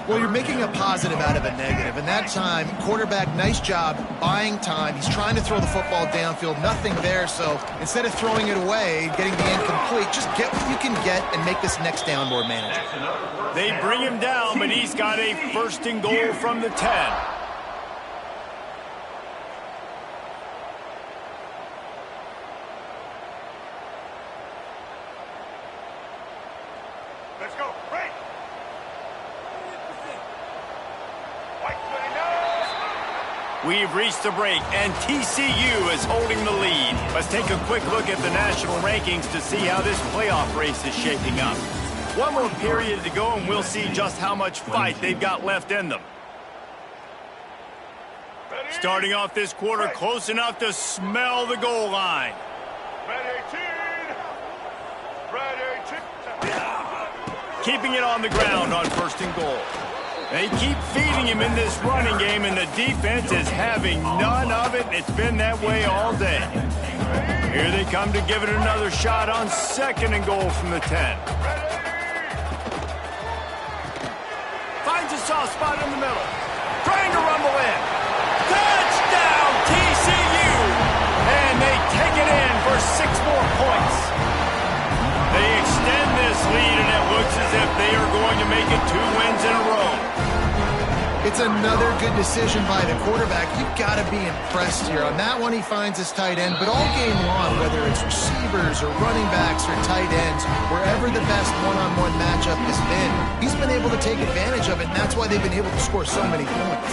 Well, you're making a positive out of a negative, and that time, quarterback, nice job, buying time. He's trying to throw the football downfield, nothing there, so instead of throwing it away, getting the incomplete, just get what you can get and make this next down more manageable. They bring him down, but he's got a 1st and goal from the 10. Let's go! Break! We've reached the break, and TCU is holding the lead. Let's take a quick look at the national rankings to see how this playoff race is shaping up. One more period to go, and we'll see just how much fight they've got left in them. Starting off this quarter, close enough to smell the goal line. Red 18! Red 18! Keeping it on the ground on 1st and goal. They keep feeding him in this running game, and the defense is having none of it. It's been that way all day. Here they come to give it another shot on 2nd and goal from the 10. Finds a soft spot in the middle. Trying to rumble in. Touchdown, TCU! And they take it in for 6 more points. They extend this lead, and it looks as if they are going to make it 2 wins in a row. It's another good decision by the quarterback. You've got to be impressed here. On that one, he finds his tight end, but all game long, whether it's receivers or running backs or tight ends, wherever the best one-on-one matchup has been, he's been able to take advantage of it, and that's why they've been able to score so many points.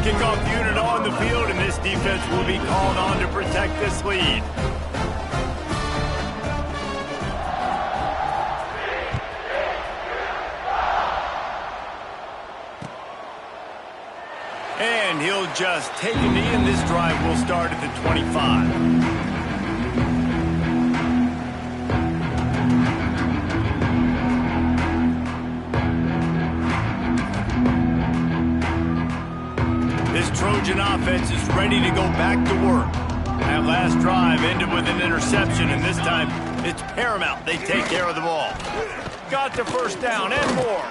Kickoff unit on the field, and this defense will be called on to protect this lead. And he'll just take a knee, and this drive will start at the 25. This Trojan offense is ready to go back to work. That last drive ended with an interception, and this time it's paramount they take care of the ball. Got the first down and more.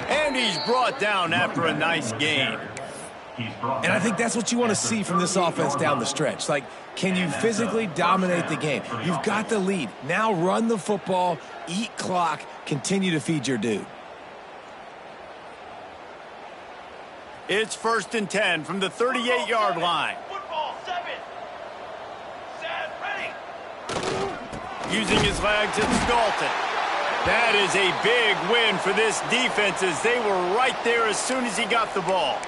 And he's brought down after a nice gain. And I think that's what you want to see from this offense down the stretch. Like, can you physically dominate the game? You've got the lead. Now run the football, eat clock, continue to feed your dude. It's 1st and 10 from the 38-yard line. Football, 7. Set, ready. Using his legs, it's Dalton. That is a big win for this defense as they were right there as soon as he got the ball.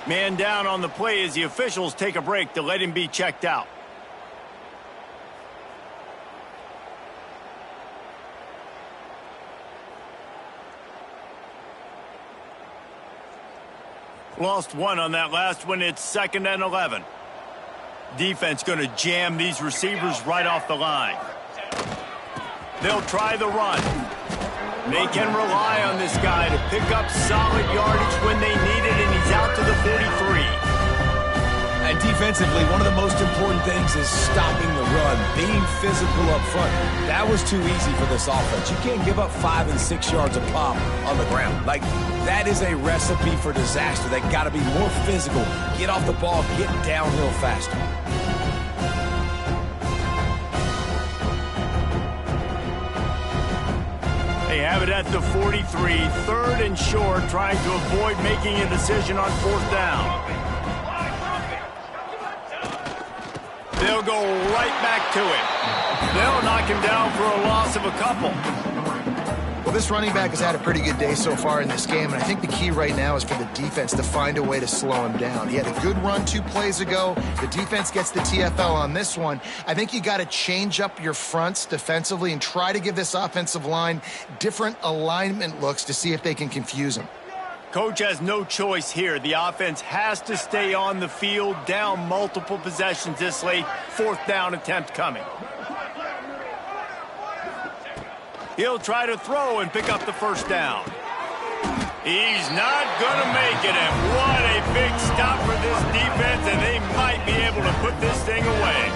Man down on the play as the officials take a break to let him be checked out. Lost one on that last one. It's 2nd and 11. Defense going to jam these receivers right off the line. They'll try the run. They can rely on this guy to pick up solid yardage when they need it, and he's out to the 43. And defensively, one of the most important things is stopping the run, being physical up front. That was too easy for this offense. You can't give up 5 and 6 yards a pop on the ground. Like, that is a recipe for disaster. They got to be more physical, get off the ball, get downhill faster. They have it at the 43, 3rd and short, trying to avoid making a decision on 4th down. They'll go right back to it. They'll knock him down for a loss of a couple. Well, this running back has had a pretty good day so far in this game, and I think the key right now is for the defense to find a way to slow him down. He had a good run 2 plays ago. The defense gets the TFL on this one. I think you got to change up your fronts defensively and try to give this offensive line different alignment looks to see if they can confuse him. Coach has no choice here. The offense has to stay on the field, down multiple possessions this late. 4th down attempt coming. He'll try to throw and pick up the first down. He's not going to make it, and what a big stop for this defense, and they might be able to put this thing away.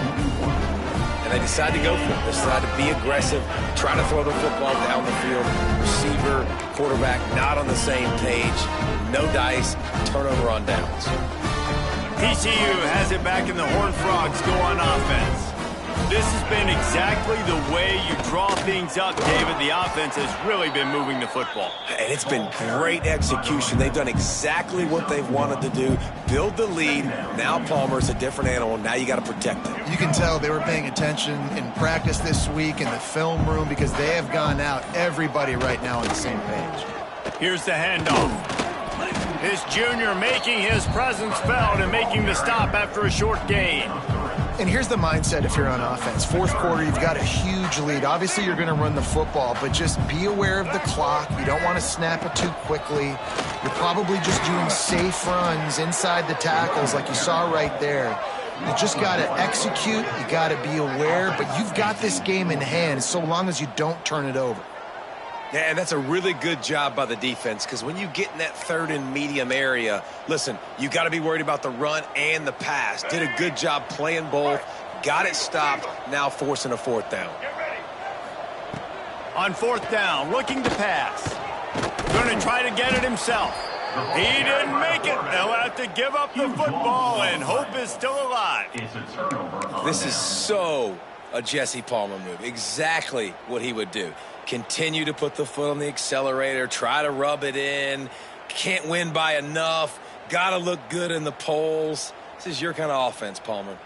And they decide to go for it. They decide to be aggressive, try to throw the football down the field. Receiver, quarterback, not on the same page. No dice, turnover on downs. TCU has it back, and the Horned Frogs go on offense. This has been exactly the way you draw things up, David. The offense has really been moving the football. And it's been great execution. They've done exactly what they've wanted to do. Build the lead. Now Palmer's a different animal. Now you got to protect it. You can tell they were paying attention in practice this week in the film room because they have gone out, everybody right now on the same page. Here's the handoff. This junior making his presence felt and making the stop after a short gain. And here's the mindset if you're on offense. 4th quarter, you've got a huge lead. Obviously, you're going to run the football, but just be aware of the clock. You don't want to snap it too quickly. You're probably just doing safe runs inside the tackles like you saw right there. You just got to execute. You got to be aware, but you've got this game in hand so long as you don't turn it over. Yeah, and that's a really good job by the defense because when you get in that 3rd and medium area, listen, you got to be worried about the run and the pass. Did a good job playing both, got it stopped, now forcing a 4th down. On 4th down, looking to pass. Going to try to get it himself. He didn't make it. They'll have to give up the football, and hope is still alive. This is so a Jesse Palmer move. Exactly what he would do. Continue to put the foot on the accelerator, try to rub it in, can't win by enough, got to look good in the polls. This is your kind of offense, Palmer.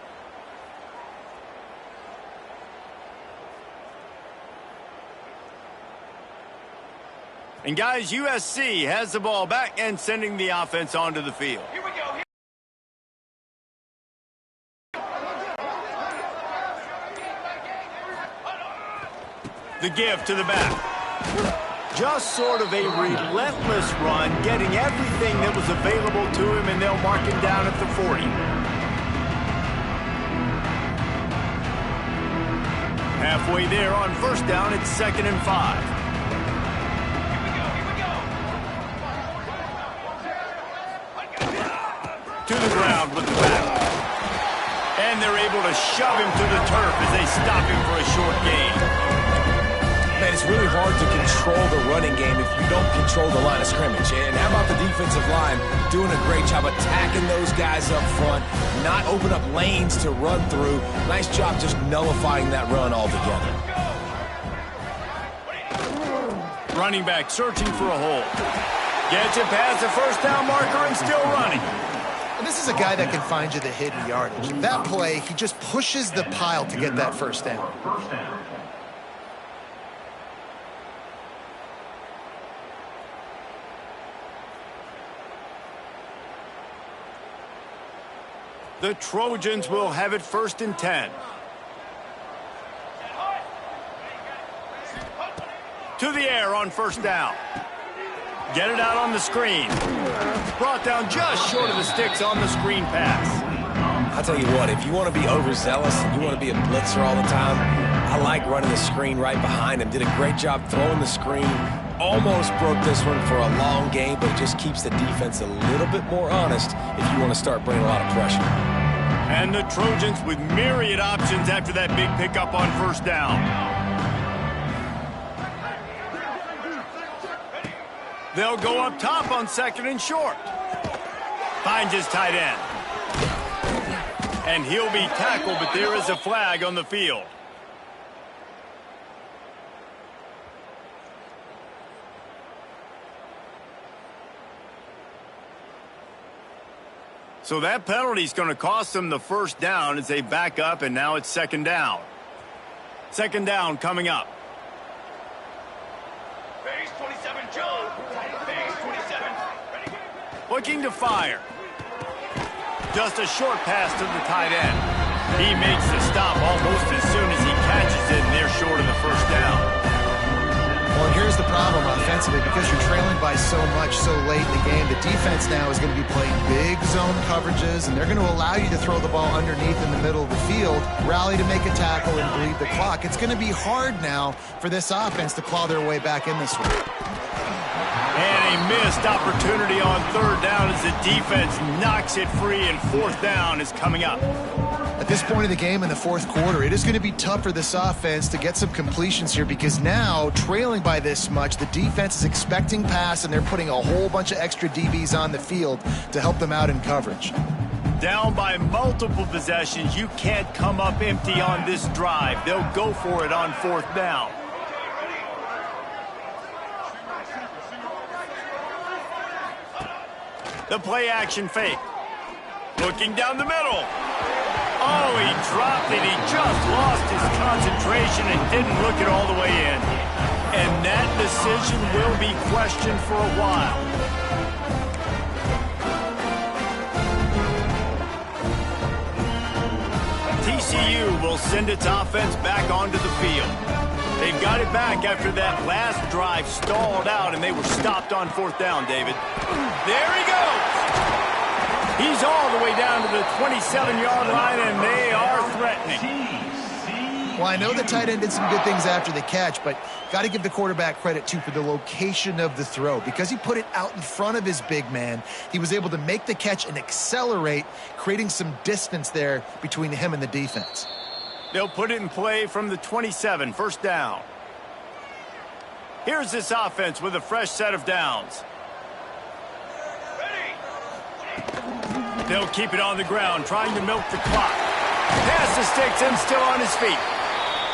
And guys, USC has the ball back and sending the offense onto the field. Here we go. The give to the back. Just sort of a relentless run, getting everything that was available to him, and they'll mark him down at the 40. Halfway there on 1st down, it's 2nd and 5. To the ground with the back. And And they're able to shove him to the turf as they stop him for a short gain. Man, it's really hard to control the running game if you don't control the line of scrimmage. And how about the defensive line doing a great job attacking those guys up front, not open up lanes to run through. Nice job just nullifying that run altogether. Running back searching for a hole. Gets it past the first down marker and still running. And this is a guy that can find you the hidden yardage. That play, he just pushes the pile to get that first down. The Trojans will have it 1st and 10. To the air on 1st down. Get it out on the screen. Brought down just short of the sticks on the screen pass. I'll tell you what, if you want to be overzealous and you want to be a blitzer all the time, I like running the screen right behind him. Did a great job throwing the screen. Almost broke this one for a long game, but it just keeps the defense a little bit more honest if you want to start bringing a lot of pressure. And the Trojans with myriad options after that big pickup on 1st down. They'll go up top on 2nd and short. Finds his tight end. And he'll be tackled, but there is a flag on the field. So that penalty is going to cost them the 1st down as they back up, and now it's 2nd down. 2nd down coming up. Base 27, John. Base 27. Ready? Looking to fire. Just a short pass to the tight end. He makes the stop almost as soon as he catches it, and they're short of the 1st down. Well, here's the problem offensively. Because you're trailing by so much so late in the game, the defense now is going to be playing big zone coverages, and they're going to allow you to throw the ball underneath in the middle of the field, rally to make a tackle, and bleed the clock. It's going to be hard now for this offense to claw their way back in this one. And a missed opportunity on 3rd down as the defense knocks it free, and 4th down is coming up. At this point of the game in the 4th quarter, it is going to be tough for this offense to get some completions here because now, trailing by this much, the defense is expecting pass, and they're putting a whole bunch of extra DBs on the field to help them out in coverage. Down by multiple possessions, you can't come up empty on this drive. They'll go for it on 4th down. The play action fake. Looking down the middle. Oh, he dropped it. He just lost his concentration and didn't look it all the way in. And that decision will be questioned for a while. TCU will send its offense back onto the field. They've got it back after that last drive stalled out, and they were stopped on 4th down, David. There he goes. He's all the way down to the 27-yard line, and they are threatening. Well, I know the tight end did some good things after the catch, but got to give the quarterback credit, too, for the location of the throw. Because he put it out in front of his big man, he was able to make the catch and accelerate, creating some distance there between him and the defense. They'll put it in play from the 27, 1st down. Here's this offense with a fresh set of downs. They'll keep it on the ground, trying to milk the clock. Pass the sticks and still on his feet.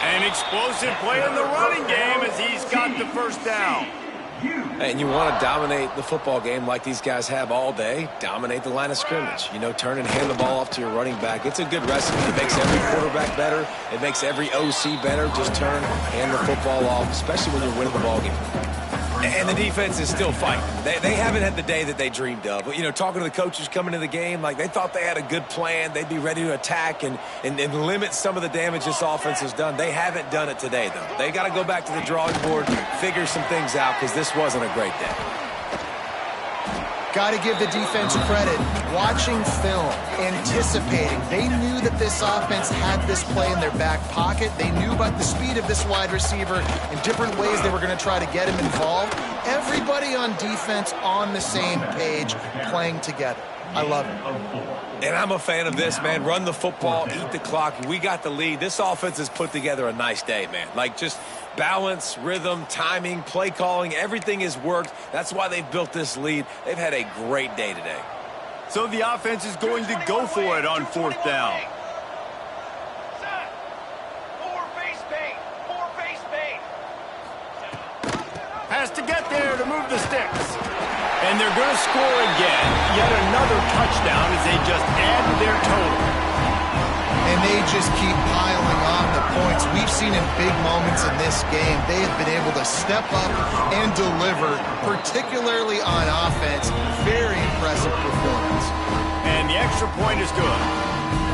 An explosive play in the running game as he's got the 1st down. And you want to dominate the football game like these guys have all day, dominate the line of scrimmage. You know, turn and hand the ball off to your running back. It's a good recipe. It makes every quarterback better. It makes every OC better. Just turn, hand the football off, especially when you're winning the ball game. And the defense is still fighting. They haven't had the day that they dreamed of. You know, talking to the coaches coming into the game, like they thought they had a good plan. They'd be ready to attack and limit some of the damage this offense has done. They haven't done it today, though. They got to go back to the drawing board, figure some things out, because this wasn't a great day. Got to give the defense credit. Watching film, anticipating. They knew that this offense had this play in their back pocket. They knew about the speed of this wide receiver and different ways they were going to try to get him involved. Everybody on defense on the same page, playing together. I love it. And I'm a fan of this, man. Run the football, eat the clock. We got the lead. This offense has put together a nice day, man. Like, just balance, rhythm, timing, play calling, everything has worked. That's why they've built this lead. They've had a great day today. So the offense is going to go for it on 4th down. More face paint. More face paint. Has to get there to move the sticks. And they're going to score again. Yet another touchdown as they just add to their total. And they just keep piling on the points. We've seen in big moments in this game, they have been able to step up and deliver, particularly on offense. Very impressive performance. And the extra point is good.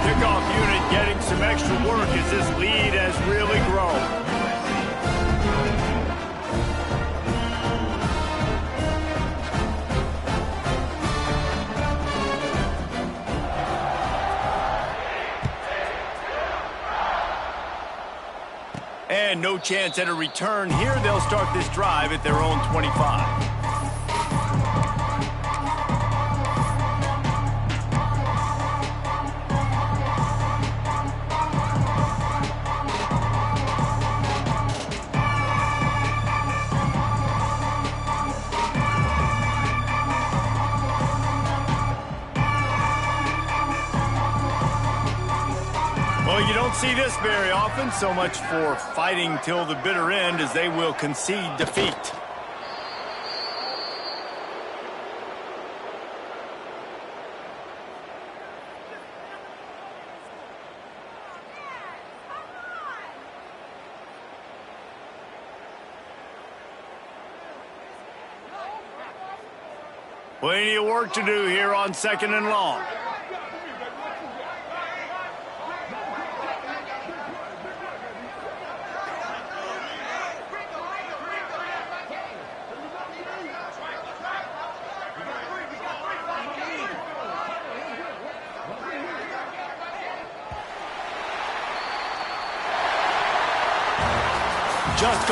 Kickoff unit getting some extra work as this lead has really grown. And no chance at a return here. They'll start this drive at their own 25. Well, you don't see this very often. So much for fighting till the bitter end as they will concede defeat. Plenty of work to do here on 2nd and long. Just